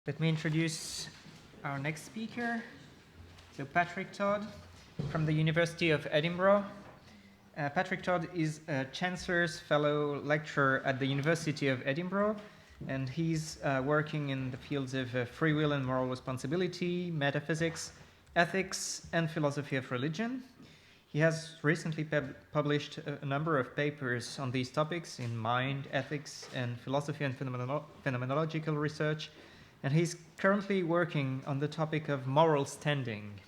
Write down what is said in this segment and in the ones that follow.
Let me introduce our next speaker, so Patrick Todd from the University of Edinburgh. Patrick Todd is a Chancellor's Fellow Lecturer at the University of Edinburgh, and he's working in the fields of free will and moral responsibility, metaphysics, ethics, and philosophy of religion. He has recently published a number of papers on these topics in mind, ethics, and philosophy and phenomenological research, and he's currently working on the topic of moral standing.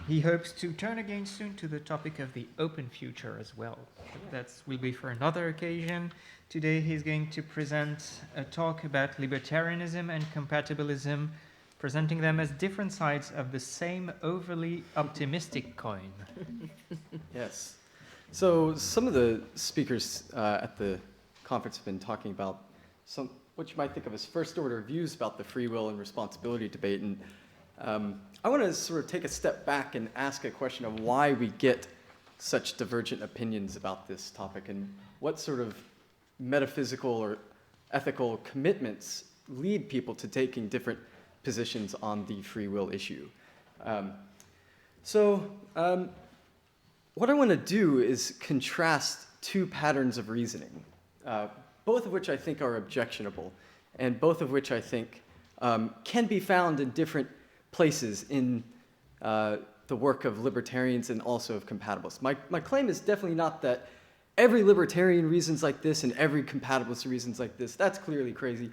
He hopes to turn again soon to the topic of the open future as well. But that will be for another occasion. Today he's going to present a talk about libertarianism and compatibilism, presenting them as different sides of the same overly optimistic coin. Yes. So some of the speakers at the conference have been talking about what you might think of as first-order views about the free will and responsibility debate. And I want to sort of take a step back and ask a question of why we get such divergent opinions about this topic and what sort of metaphysical or ethical commitments lead people to taking different positions on the free will issue. What I want to do is contrast two patterns of reasoning, both of which I think are objectionable, and both of which I think can be found in different places in the work of libertarians and also of compatibilists. My claim is definitely not that every libertarian reasons like this and every compatibilist reasons like this. That's clearly crazy.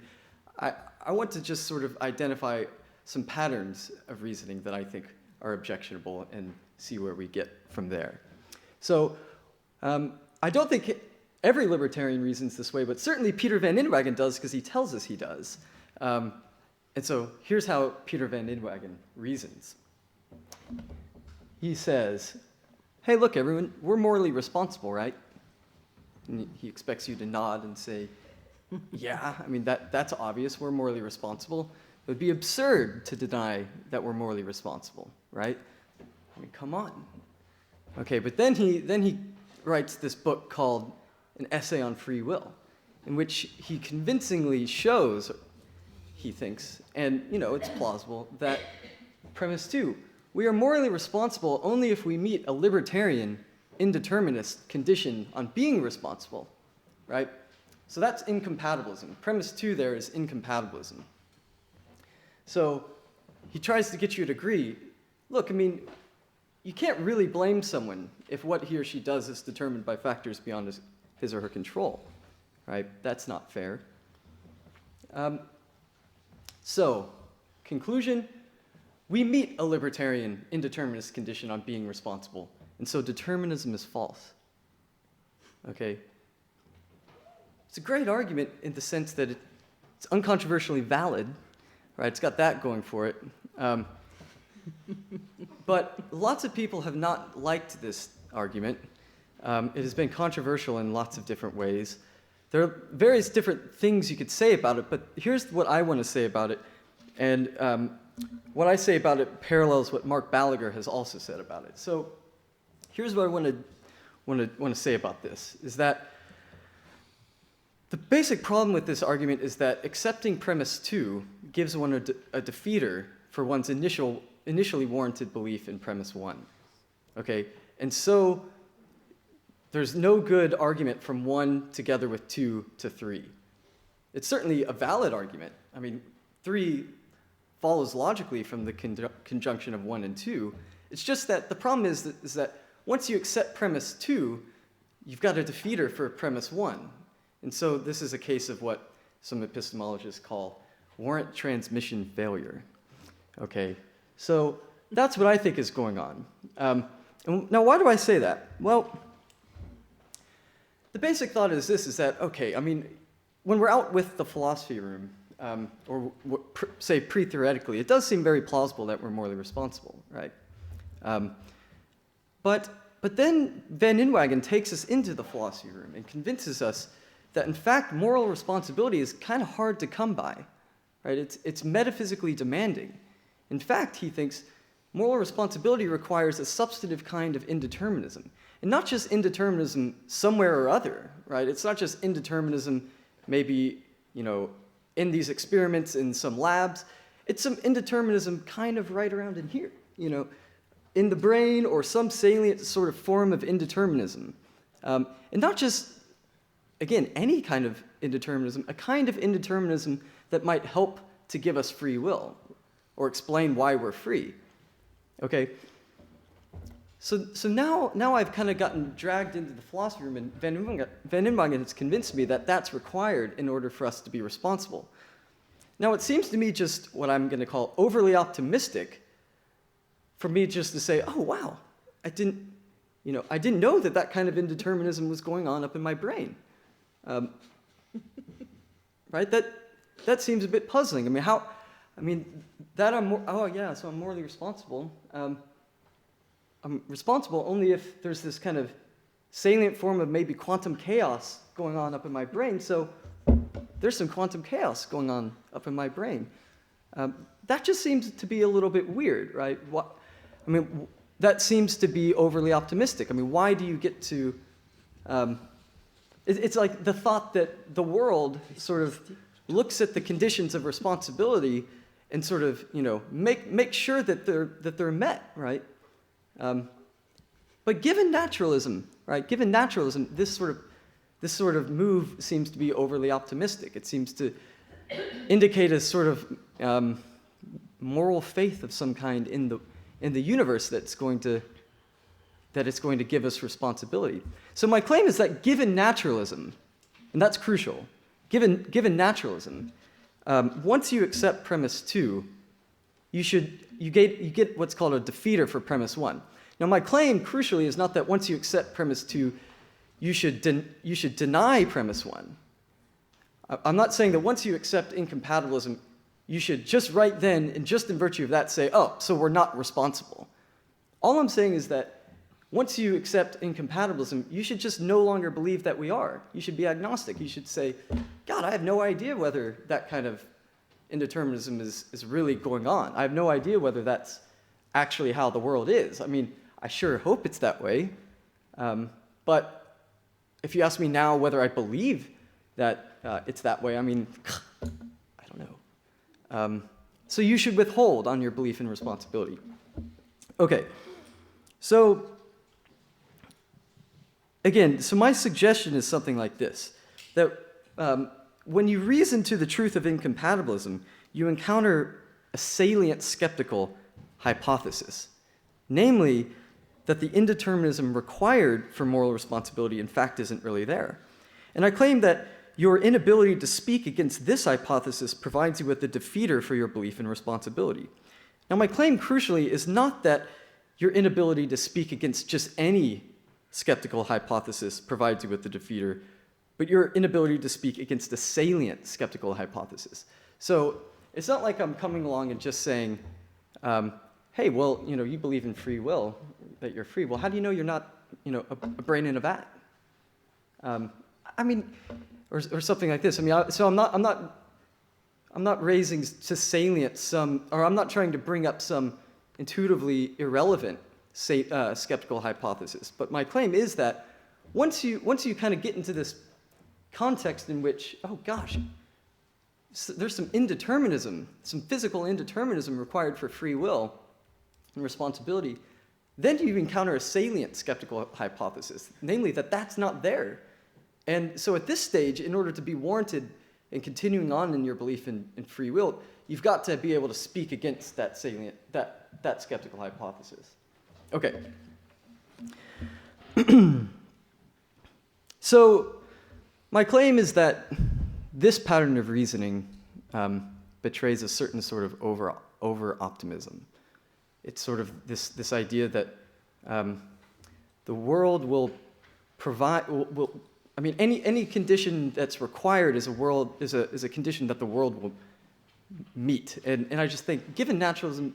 I want to just sort of identify some patterns of reasoning that I think are objectionable and see where we get from there. So I don't think every libertarian reasons this way, but certainly Peter Van Inwagen does because he tells us he does. And so here's how Peter Van Inwagen reasons. He says, hey, look, everyone, we're morally responsible, right? And he expects you to nod and say, yeah, I mean, that's obvious. We're morally responsible. It would be absurd to deny that we're morally responsible, right? I mean, come on. Okay, but then he writes this book called An Essay on Free Will, in which he convincingly shows, he thinks, and it's plausible, that premise 2, we are morally responsible only if we meet a libertarian indeterminist condition on being responsible, right? So that's incompatibilism. Premise 2 there is incompatibilism. So he tries to get you to agree, look, I mean, you can't really blame someone if what he or she does is determined by factors beyond his or her control, right? That's not fair. So, conclusion, we meet a libertarian indeterminist condition on being responsible, and so determinism is false, okay? It's a great argument in the sense that it's uncontroversially valid, right? It's got that going for it. But lots of people have not liked this argument. It has been controversial in lots of different ways. There are various different things you could say about it, but here's what I want to say about it. And what I say about it parallels what Mark Balaguer has also said about it. So here's what I want to say about this, is that the basic problem with this argument is that accepting premise 2 gives one a defeater for one's initially warranted belief in premise 1. Okay, and so there's no good argument from 1 together with 2 to 3. It's certainly a valid argument. I mean, 3 follows logically from the conjunction of 1 and 2. It's just that the problem is that once you accept premise 2, you've got a defeater for premise 1. And so this is a case of what some epistemologists call warrant transmission failure. Okay, so that's what I think is going on. Now, why do I say that? Well, the basic thought is this, is that, okay, I mean, when we're out with the philosophy room, say pre-theoretically, it does seem very plausible that we're morally responsible, right? But then Van Inwagen takes us into the philosophy room and convinces us that, in fact, moral responsibility is kind of hard to come by, right? It's metaphysically demanding. In fact, he thinks moral responsibility requires a substantive kind of indeterminism. And not just indeterminism somewhere or other, right? It's not just indeterminism maybe, in these experiments in some labs. It's some indeterminism kind of right around in here, in the brain, or some salient sort of form of indeterminism. And not just, again, any kind of indeterminism, a kind of indeterminism that might help to give us free will or explain why we're free. Okay? So now I've kind of gotten dragged into the philosophy room, and Van Inwagen has convinced me that that's required in order for us to be responsible. Now, it seems to me just what I'm going to call overly optimistic for me just to say, oh, wow, I didn't know that kind of indeterminism was going on up in my brain. Right? That seems a bit puzzling. so I'm morally responsible. I'm responsible only if there's this kind of salient form of maybe quantum chaos going on up in my brain. So there's some quantum chaos going on up in my brain. That just seems to be a little bit weird, right? That seems to be overly optimistic. Why do you get to... it's like the thought that the world sort of looks at the conditions of responsibility and sort of, make sure that they're met, right? But given naturalism, this sort of move seems to be overly optimistic. It seems to indicate a sort of moral faith of some kind in the universe that it's going to give us responsibility. So my claim is that given naturalism, and that's crucial, given naturalism, once you accept premise 2, you get what's called a defeater for premise 1. Now, my claim, crucially, is not that once you accept premise 2, you should deny premise 1. I'm not saying that once you accept incompatibilism, you should just right then, and just in virtue of that, say, oh, so we're not responsible. All I'm saying is that once you accept incompatibilism, you should just no longer believe that we are. You should be agnostic. You should say, God, I have no idea whether that kind of indeterminism is really going on. I have no idea whether that's actually how the world is. I sure hope it's that way. But if you ask me now whether I believe that it's that way, I don't know. So you should withhold on your belief in responsibility. Okay, so again, my suggestion is something like this, that when you reason to the truth of incompatibilism, you encounter a salient skeptical hypothesis, namely that the indeterminism required for moral responsibility in fact isn't really there. And I claim that your inability to speak against this hypothesis provides you with the defeater for your belief in responsibility. Now, my claim, crucially, is not that your inability to speak against just any skeptical hypothesis provides you with the defeater, but your inability to speak against a salient skeptical hypothesis. So it's not like I'm coming along and just saying, hey, well, you believe in free will, that you're free. Well, how do you know you're not, a brain in a vat? Or something like this. So I'm not raising to salient I'm not trying to bring up some intuitively irrelevant skeptical hypothesis. But my claim is that once you kind of get into this context in which, oh gosh, there's some indeterminism, some physical indeterminism required for free will and responsibility, then you encounter a salient skeptical hypothesis, namely that that's not there. And so at this stage, in order to be warranted in continuing on in your belief in free will, you've got to be able to speak against that salient, that skeptical hypothesis. Okay. So my claim is that this pattern of reasoning betrays a certain sort of over-optimism. It's sort of this idea that the world will provide, any condition that's required is a condition that the world will meet. And I just think, given naturalism,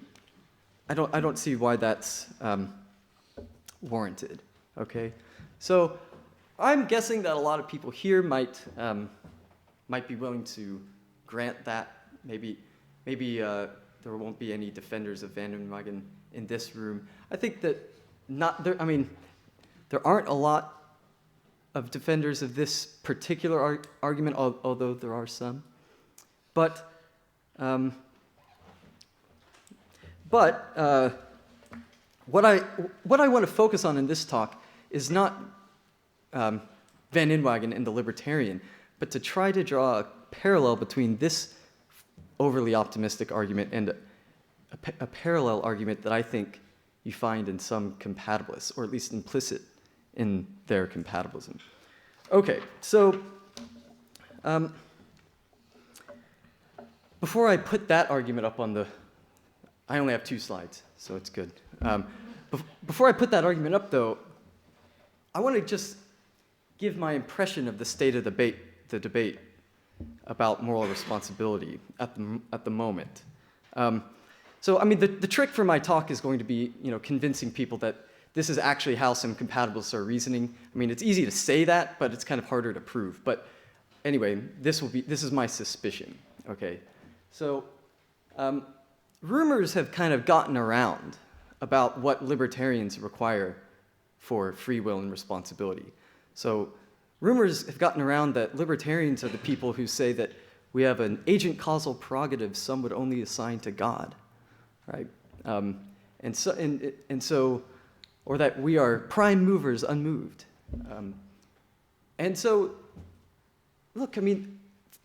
I don't see why that's warranted. Okay, so I'm guessing that a lot of people here might be willing to grant that. Maybe there won't be any defenders of Van Inwagen in this room. I think that there aren't a lot of defenders of this particular argument, although there are some. But what I want to focus on in this talk is not Van Inwagen and the libertarian, but to try to draw a parallel between this overly optimistic argument and a parallel argument that I think you find in some compatibilists, or at least implicit in their compatibilism. Okay, so before I put that argument up on the, I only have 2 slides, so it's good. Before I put that argument up, though, I want to just give my impression of the state of the debate about moral responsibility at the moment. So, I mean, the trick for my talk is going to be, convincing people that this is actually how some compatibilists are reasoning. I mean, it's easy to say that, but it's kind of harder to prove. But anyway, this is my suspicion. Okay, so rumors have kind of gotten around about what libertarians require for free will and responsibility. So rumors have gotten around that libertarians are the people who say that we have an agent causal prerogative some would only assign to God, right? And so, or that we are prime movers unmoved. And so, look, I mean,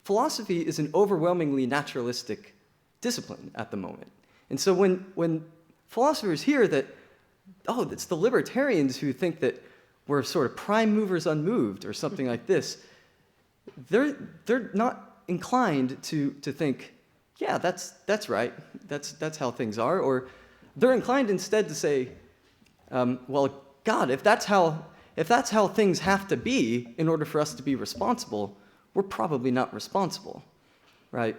philosophy is an overwhelmingly naturalistic discipline at the moment. And so when philosophers hear that, oh, it's the libertarians who think that we're sort of prime movers unmoved or something like this, they're not inclined to think, yeah, that's right, that's how things are, or they're inclined instead to say, well, God, if that's how things have to be in order for us to be responsible, we're probably not responsible, right?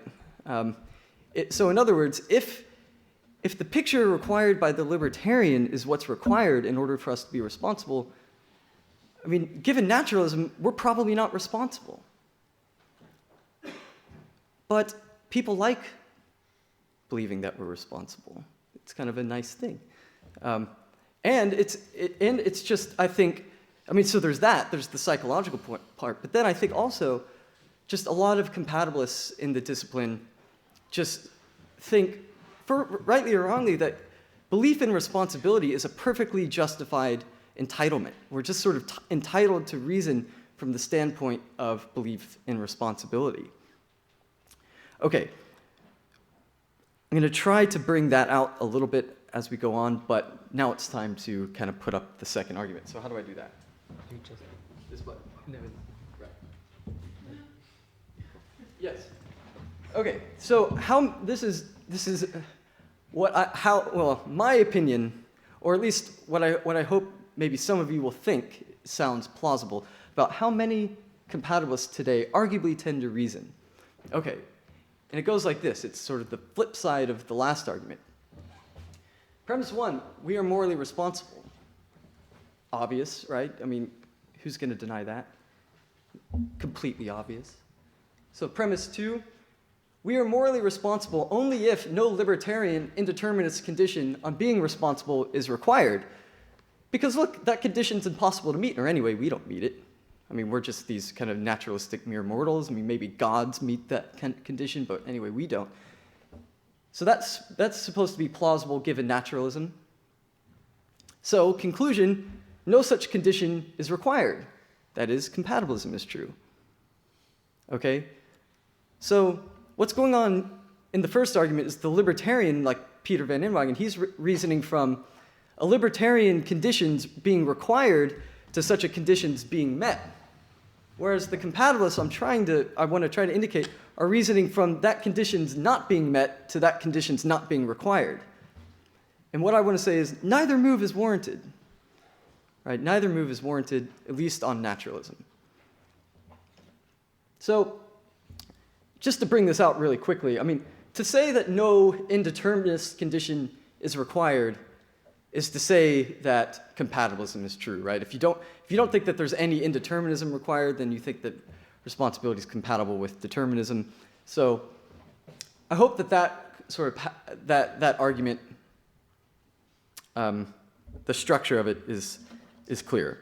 So in other words, if the picture required by the libertarian is what's required in order for us to be responsible, I mean, given naturalism, we're probably not responsible. But people like believing that we're responsible. It's kind of a nice thing. And it's just, I think, I mean, so there's the psychological part, but then I think also just a lot of compatibilists in the discipline just think, rightly or wrongly, that belief in responsibility is a perfectly justified entitlement. We're just sort of entitled to reason from the standpoint of belief in responsibility. Okay, I'm going to try to bring that out a little bit as we go on, but now it's time to kind of put up the second argument. So how do I do that? You just This button? no. Right. Yes. Okay, so how this is my opinion, or at least what I hope maybe some of you will think sounds plausible about how many compatibilists today arguably tend to reason. Okay, and it goes like this. It's sort of the flip side of the last argument. Premise 1, we are morally responsible. Obvious, right? I mean, who's going to deny that? Completely obvious. So premise 2, we are morally responsible only if no libertarian indeterminist condition on being responsible is required. Because look, that condition's impossible to meet, or anyway, we don't meet it. I mean, we're just these kind of naturalistic mere mortals. I mean, maybe gods meet that condition, but anyway, we don't. So that's supposed to be plausible given naturalism. So, conclusion, no such condition is required. That is, compatibilism is true. Okay? So, what's going on in the first argument is the libertarian, like Peter Van Inwagen, he's reasoning from a libertarian conditions being required to such a conditions being met. Whereas the compatibilists I want to try to indicate are reasoning from that conditions not being met to that conditions not being required. And what I want to say is neither move is warranted. Right? Neither move is warranted, at least on naturalism. So, just to bring this out really quickly, I mean, to say that no indeterminist condition is required is to say that compatibilism is true, right? If you don't think that there's any indeterminism required, then you think that responsibility is compatible with determinism. So I hope that that argument, the structure of it is clear.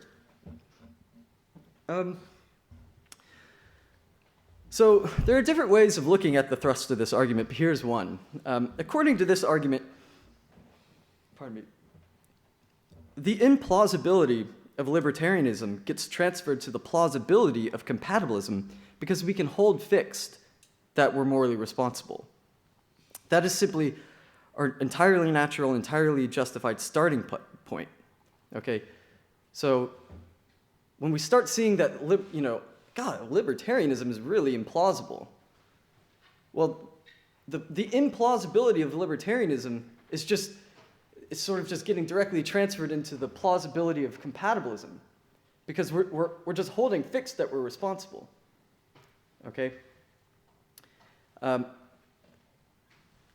So there are different ways of looking at the thrust of this argument, but here's one. According to this argument, the implausibility of libertarianism gets transferred to the plausibility of compatibilism because we can hold fixed that we're morally responsible. That is simply our entirely natural, entirely justified starting point. Okay, so when we start seeing that, libertarianism is really implausible. Well, the implausibility of libertarianism is sort of just getting directly transferred into the plausibility of compatibilism, because we're just holding fixed that we're responsible. Okay.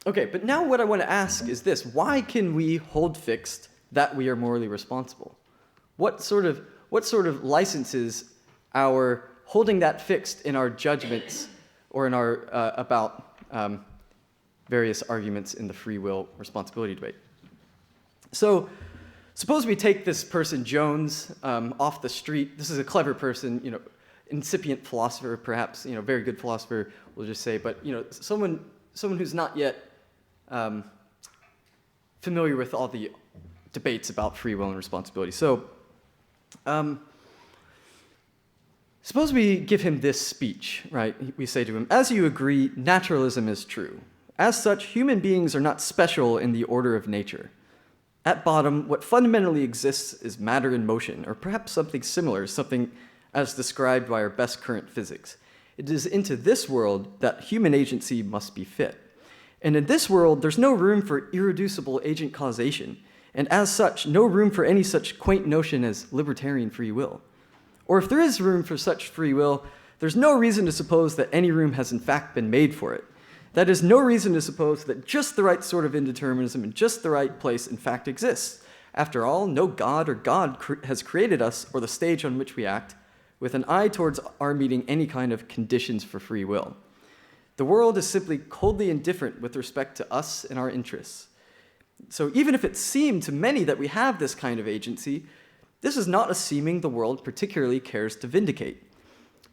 Okay, but now what I want to ask is this: why can we hold fixed that we are morally responsible? What sort of licenses our holding that fixed in our judgments or in our about various arguments in the free will responsibility debate? So, suppose we take this person Jones off the street. This is a clever person, incipient philosopher, perhaps, very good philosopher, we'll just say, but someone who's not yet familiar with all the debates about free will and responsibility. So, suppose we give him this speech, right? We say to him, "As you agree, naturalism is true. As such, human beings are not special in the order of nature. At bottom, what fundamentally exists is matter in motion, or perhaps something similar, something as described by our best current physics. It is into this world that human agency must be fit. And in this world, there's no room for irreducible agent causation, and as such, no room for any such quaint notion as libertarian free will. Or if there is room for such free will, there's no reason to suppose that any room has in fact been made for it. That is, no reason to suppose that just the right sort of indeterminism in just the right place in fact exists. After all, no God or God has created us or the stage on which we act with an eye towards our meeting any kind of conditions for free will. The world is simply coldly indifferent with respect to us and our interests. So even if it seemed to many that we have this kind of agency, this is not a seeming the world particularly cares to vindicate.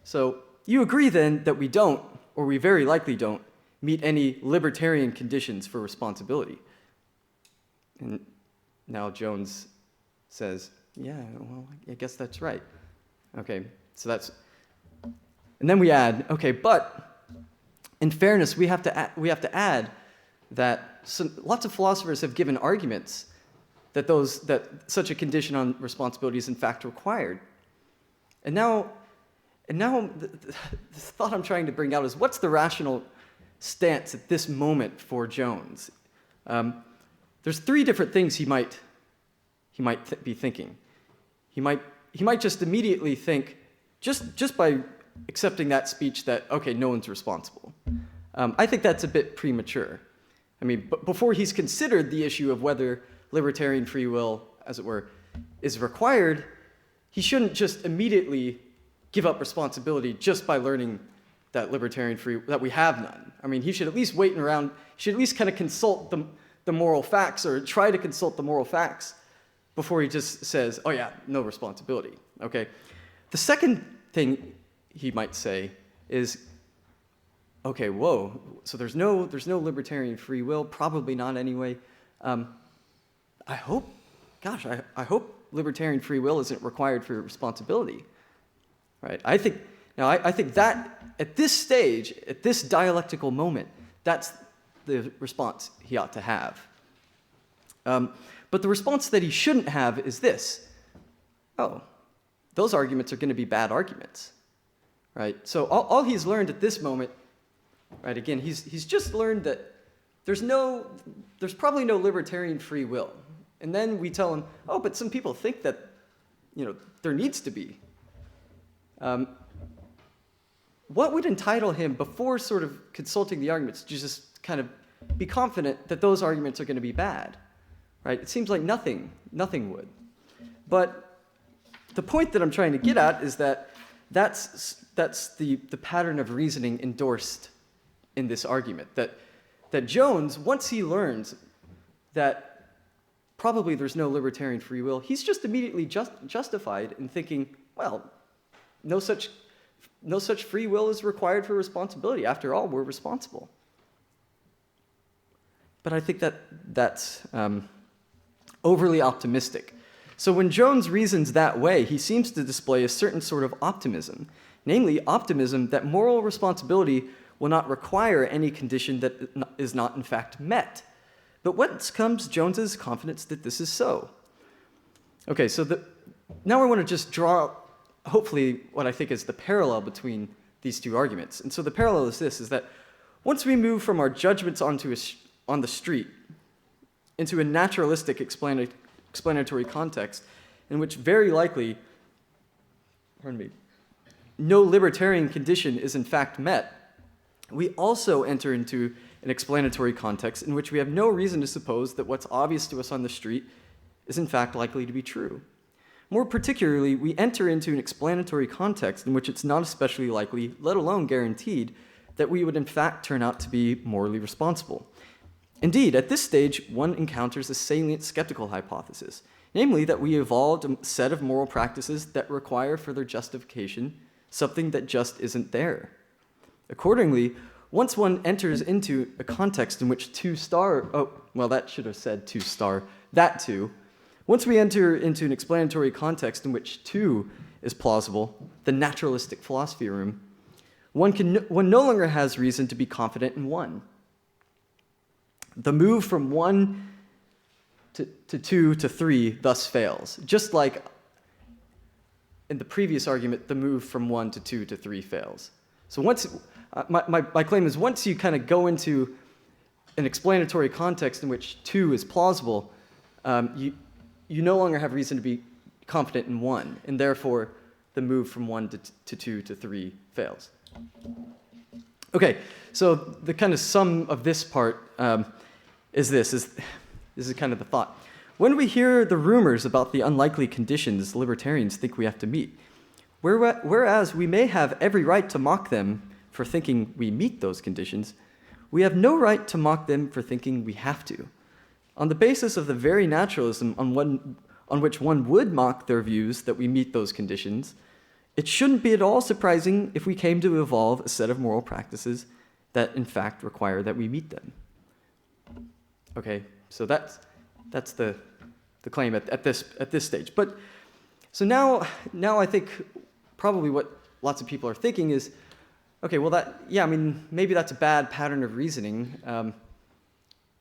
So you agree then that we don't, or we very likely don't, meet any libertarian conditions for responsibility." And now Jones says, "Yeah, well, I guess that's right." Okay, so that's, and then we add, okay, but in fairness, we have to add that lots of philosophers have given arguments that such a condition on responsibility is in fact required. And now the thought I'm trying to bring out is, what's the rational stance at this moment for Jones? There's three different things he might be thinking. He might just immediately think, just by accepting that speech, that okay, no one's responsible. I think that's a bit premature. I mean, before he's considered the issue of whether libertarian free will, as it were, is required, he shouldn't just immediately give up responsibility just by learning that that we have none. I mean, he should at least wait around, he should at least kind of consult the moral facts, or try to consult the moral facts, before he just says, oh yeah, no responsibility, okay? The second thing he might say is, okay, whoa, so there's no libertarian free will, probably not anyway. I hope libertarian free will isn't required for responsibility, right? I think that at this stage, at this dialectical moment, that's the response he ought to have. But the response that he shouldn't have is this: oh, those arguments are going to be bad arguments, right? So all he's learned at this moment, right? Again, he's just learned that there's probably no libertarian free will, and then we tell him, oh, but some people think that, there needs to be. What would entitle him, before sort of consulting the arguments, to just kind of be confident that those arguments are going to be bad, right? It seems like nothing would. But the point that I'm trying to get at is that that's the pattern of reasoning endorsed in this argument. That Jones, once he learns that probably there's no libertarian free will, he's just immediately justified in thinking, well, no such no such free will is required for responsibility. After all, we're responsible. But I think that's overly optimistic. So when Jones reasons that way, he seems to display a certain sort of optimism, namely optimism that moral responsibility will not require any condition that is not in fact met. But whence comes Jones's confidence that this is so? Okay, so now I want to just draw, hopefully, what I think is the parallel between these two arguments. And so the parallel is this, is that once we move from our judgments on the street into a naturalistic explanatory context in which very likely, no libertarian condition is in fact met, we also enter into an explanatory context in which we have no reason to suppose that what's obvious to us on the street is in fact likely to be true. More particularly, we enter into an explanatory context in which it's not especially likely, let alone guaranteed, that we would in fact turn out to be morally responsible. Indeed, at this stage, one encounters a salient skeptical hypothesis, namely that we evolved a set of moral practices that require for their justification something that just isn't there. Accordingly, once one enters into a context in which once we enter into an explanatory context in which two is plausible, the naturalistic philosophy room, one no longer has reason to be confident in one. The move from 1 to 2 to 3 thus fails, just like in the previous argument, the move from 1 to 2 to 3 fails. So my claim is once you kind of go into an explanatory context in which 2 is plausible, you no longer have reason to be confident in 1, and therefore the move from 1 to 2 to 3 fails. Okay, so the kind of sum of this part is this is kind of the thought. When we hear the rumors about the unlikely conditions libertarians think we have to meet, whereas we may have every right to mock them for thinking we meet those conditions, we have no right to mock them for thinking we have to. On the basis of the very naturalism on which one would mock their views that we meet those conditions, it shouldn't be at all surprising if we came to evolve a set of moral practices that in fact require that we meet them. Okay, so that's the claim at this stage. But so now I think probably what lots of people are thinking is, okay, well maybe that's a bad pattern of reasoning.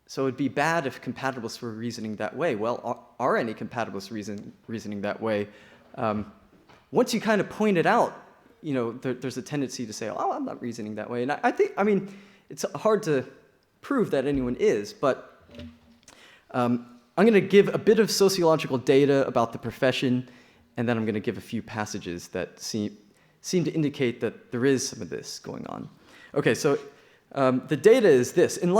So it'd be bad if compatibilists were reasoning that way. Well, are any compatibilists reasoning that way? Once you kind of point it out, there's a tendency to say, oh, I'm not reasoning that way. And I think it's hard to prove that anyone is, but I'm going to give a bit of sociological data about the profession, and then I'm going to give a few passages that seem to indicate that there is some of this going on. Okay, so the data is this. In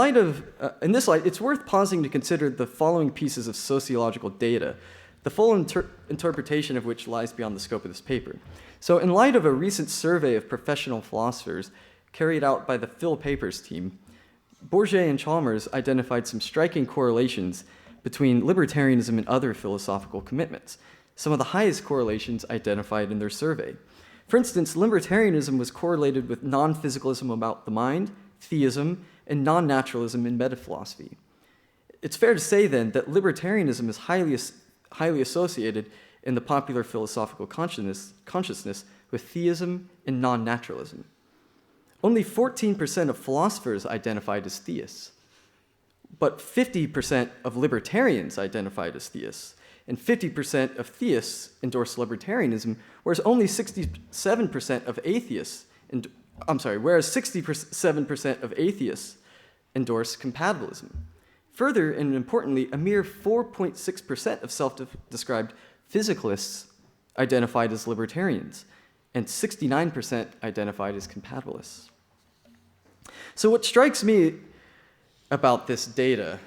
this light, it's worth pausing to consider the following pieces of sociological data, the full interpretation of which lies beyond the scope of this paper. So in light of a recent survey of professional philosophers carried out by the Phil Papers team, Bourget and Chalmers identified some striking correlations between libertarianism and other philosophical commitments, some of the highest correlations identified in their survey. For instance, libertarianism was correlated with non-physicalism about the mind, theism, and non-naturalism in metaphilosophy. It's fair to say, then, that libertarianism is highly associated in the popular philosophical consciousness with theism and non-naturalism. Only 14% of philosophers identified as theists, but 50% of libertarians identified as theists, and 50% of theists endorse libertarianism, whereas only 67% of atheists, whereas 67% of atheists endorse compatibilism. Further, and importantly, a mere 4.6% of self-described physicalists identified as libertarians, and 69% identified as compatibilists. So what strikes me about this data,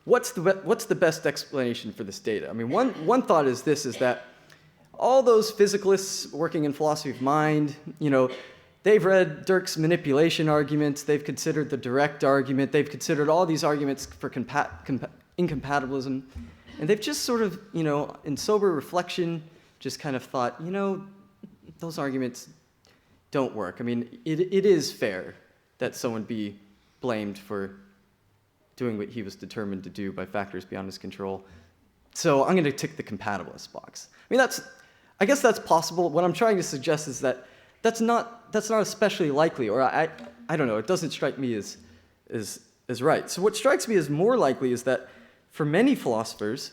what's the best explanation for this data? One thought is this, is that all those physicalists working in philosophy of mind, they've read Dirk's manipulation arguments, they've considered the direct argument, they've considered all these arguments for incompatibilism, and they've just sort of, in sober reflection, just kind of thought, those arguments don't work. I mean, it is fair that someone be blamed for doing what he was determined to do by factors beyond his control. So I'm going to tick the compatibilist box. I mean, I guess that's possible. What I'm trying to suggest is that that's not especially likely, or I don't know, it doesn't strike me as right. So what strikes me as more likely is that for many philosophers,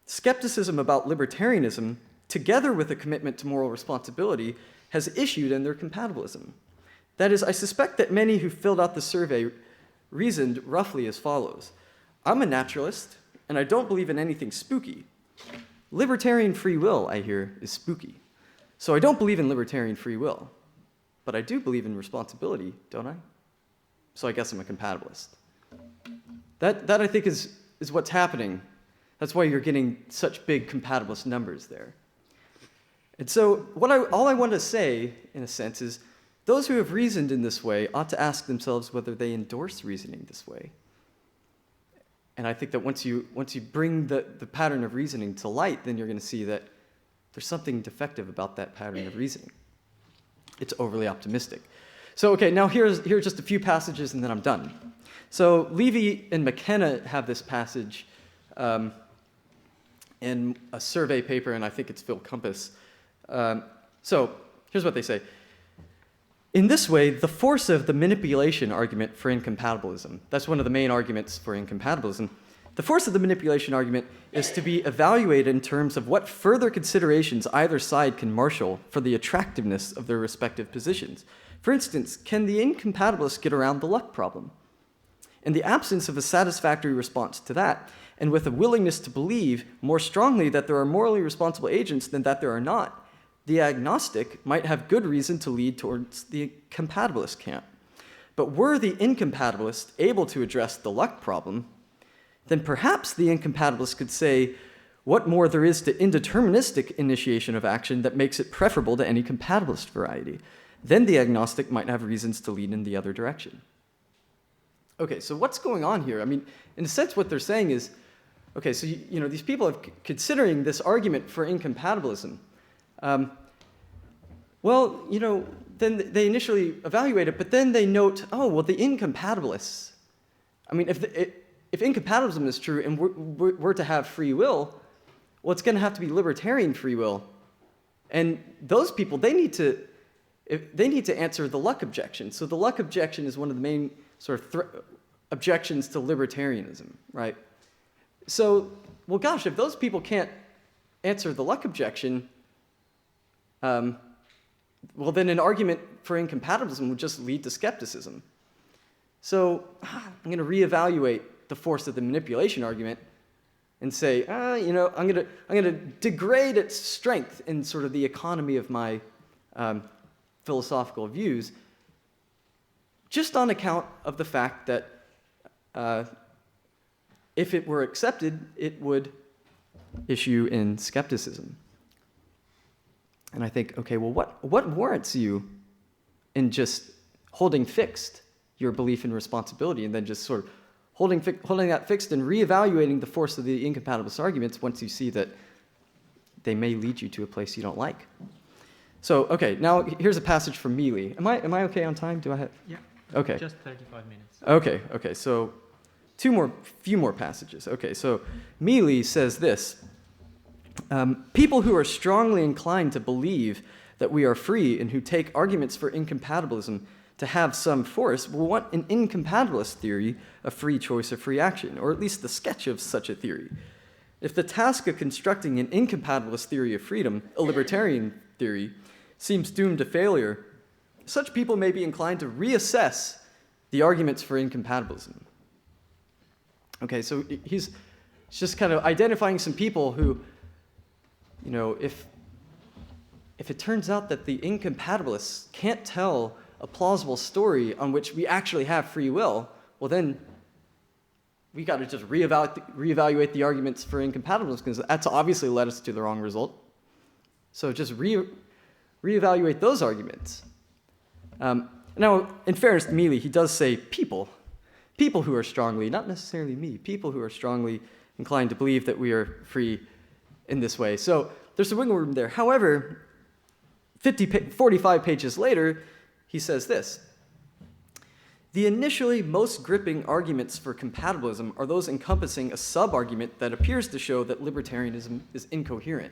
skepticism about libertarianism, together with a commitment to moral responsibility, has issued in their compatibilism. That is, I suspect that many who filled out the survey reasoned roughly as follows. I'm a naturalist, and I don't believe in anything spooky. Libertarian free will, I hear, is spooky. So I don't believe in libertarian free will. But I do believe in responsibility, don't I? So I guess I'm a compatibilist. That I think is what's happening. That's why you're getting such big compatibilist numbers there. And so all I want to say, in a sense, is those who have reasoned in this way ought to ask themselves whether they endorse reasoning this way. And I think that once you bring the pattern of reasoning to light, then you're going to see that there's something defective about that pattern of reasoning. It's overly optimistic. So, okay, now here are just a few passages, and then I'm done. So Levy and McKenna have this passage in a survey paper, and I think it's Phil Compass. So here's what they say. In this way, the force of the manipulation argument for incompatibilism, that's one of the main arguments for incompatibilism, the force of the manipulation argument is to be evaluated in terms of what further considerations either side can marshal for the attractiveness of their respective positions. For instance, can the incompatibilists get around the luck problem? In the absence of a satisfactory response to that, and with a willingness to believe more strongly that there are morally responsible agents than that there are not, the agnostic might have good reason to lead towards the compatibilist camp. But were the incompatibilist able to address the luck problem, then perhaps the incompatibilist could say what more there is to indeterministic initiation of action that makes it preferable to any compatibilist variety. Then the agnostic might have reasons to lean in the other direction. Okay, so what's going on here? I mean, in a sense, what they're saying is, okay, so these people are considering this argument for incompatibilism. Then they initially evaluate it, but then they note, oh, well, the incompatibilists. I mean, if incompatibilism is true and we're to have free will, well, it's going to have to be libertarian free will, and those people they need to answer the luck objection. So the luck objection is one of the main sort of objections to libertarianism, right? So, well, gosh, if those people can't answer the luck objection, well, then an argument for incompatibilism would just lead to skepticism. So I'm going to reevaluate the force of the manipulation argument and say, I'm going to degrade its strength in sort of the economy of my philosophical views, just on account of the fact that if it were accepted, it would issue in skepticism. And I think, okay, well, what warrants you in just holding fixed your belief in responsibility and then just sort of holding that fixed and reevaluating the force of the incompatibilist arguments once you see that they may lead you to a place you don't like? So, okay, now here's a passage from Mealy. Am I okay on time? Do I have? Yeah. Okay. Just 35 minutes. Okay. So, few more passages. Okay, so Mealy says this. People who are strongly inclined to believe that we are free and who take arguments for incompatibilism to have some force will want an incompatibilist theory of free choice or free action, or at least the sketch of such a theory. If the task of constructing an incompatibilist theory of freedom, a libertarian theory, seems doomed to failure, such people may be inclined to reassess the arguments for incompatibilism. Okay, so he's just kind of identifying some people who, if it turns out that the incompatibilists can't tell a plausible story on which we actually have free will, well then we got to just reevaluate the arguments for incompatibilism, because that's obviously led us to the wrong result. So just reevaluate those arguments. Now, in fairness to Mealy, he does say people who are strongly, not necessarily me, people who are strongly inclined to believe that we are free in this way. So there's some wiggle room there. However, 45 pages later, he says this: the initially most gripping arguments for compatibilism are those encompassing a sub-argument that appears to show that libertarianism is incoherent.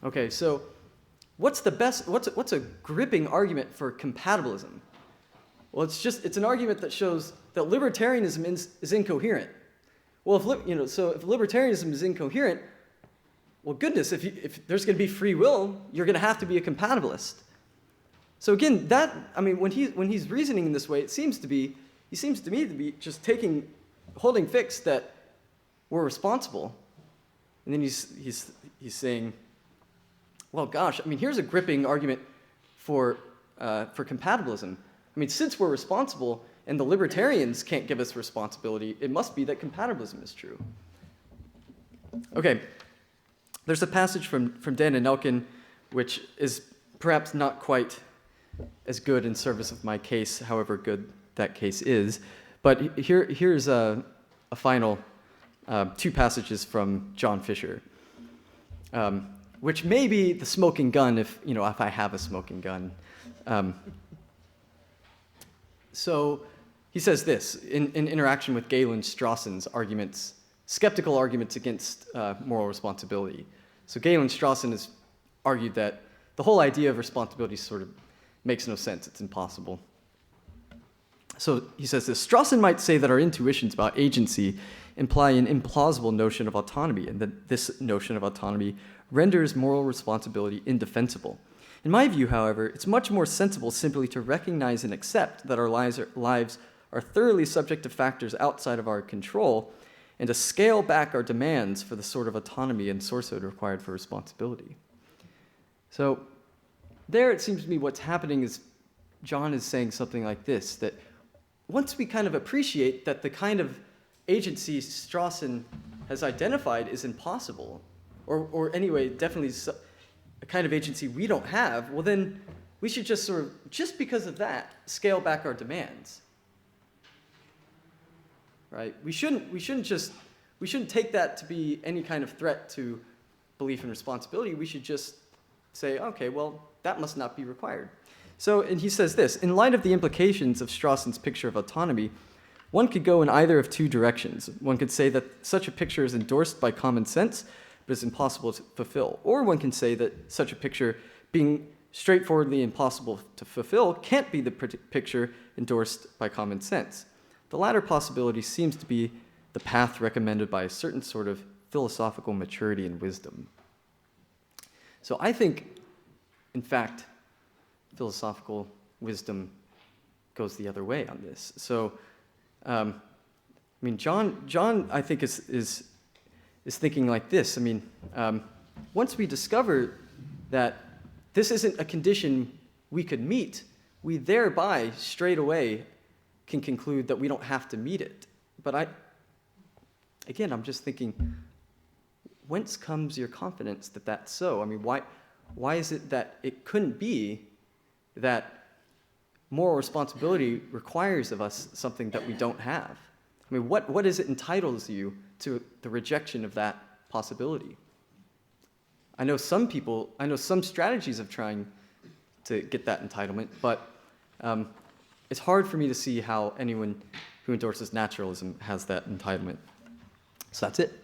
Okay, so what's a gripping argument for compatibilism? Well, it's an argument that shows that libertarianism is incoherent. Well, if libertarianism is incoherent, well, goodness, if there's going to be free will, you're going to have to be a compatibilist. So again, when he's reasoning in this way, he seems to me to be just holding fixed that we're responsible, and then he's saying, well, gosh, here's a gripping argument for compatibilism. Since we're responsible and the libertarians can't give us responsibility, it must be that compatibilism is true. Okay, there's a passage from Dan and Elkin, which is perhaps not quite as good in service of my case, however good that case is. But here's a final two passages from John Fisher, which may be the smoking gun if I have a smoking gun. So he says this in interaction with Galen Strawson's arguments, skeptical arguments against moral responsibility. So Galen Strawson has argued that the whole idea of responsibility sort of makes no sense. It's impossible. So he says this: Strawson might say that our intuitions about agency imply an implausible notion of autonomy, and that this notion of autonomy renders moral responsibility indefensible. In my view, however, it's much more sensible simply to recognize and accept that our lives are thoroughly subject to factors outside of our control, and to scale back our demands for the sort of autonomy and sourcehood required for responsibility. So there, it seems to me what's happening is John is saying something like this, that once we kind of appreciate that the kind of agency Strawson has identified is impossible, or anyway, definitely a kind of agency we don't have, well then we should just just because of that, scale back our demands. Right? We shouldn't take that to be any kind of threat to belief and responsibility. We should just say, okay, well, that must not be required. So, and he says this: in light of the implications of Strawson's picture of autonomy, one could go in either of two directions. One could say that such a picture is endorsed by common sense, but is impossible to fulfill. Or one can say that such a picture, being straightforwardly impossible to fulfill, can't be the picture endorsed by common sense. The latter possibility seems to be the path recommended by a certain sort of philosophical maturity and wisdom. So I think, in fact, philosophical wisdom goes the other way on this. So, John, I think is thinking like this. Once we discover that this isn't a condition we could meet, we thereby straight away can conclude that we don't have to meet it. But I'm just thinking, whence comes your confidence that that's so? Why is it that it couldn't be that moral responsibility requires of us something that we don't have? What is it entitles you to the rejection of that possibility? I know some strategies of trying to get that entitlement, but it's hard for me to see how anyone who endorses naturalism has that entitlement. So that's it.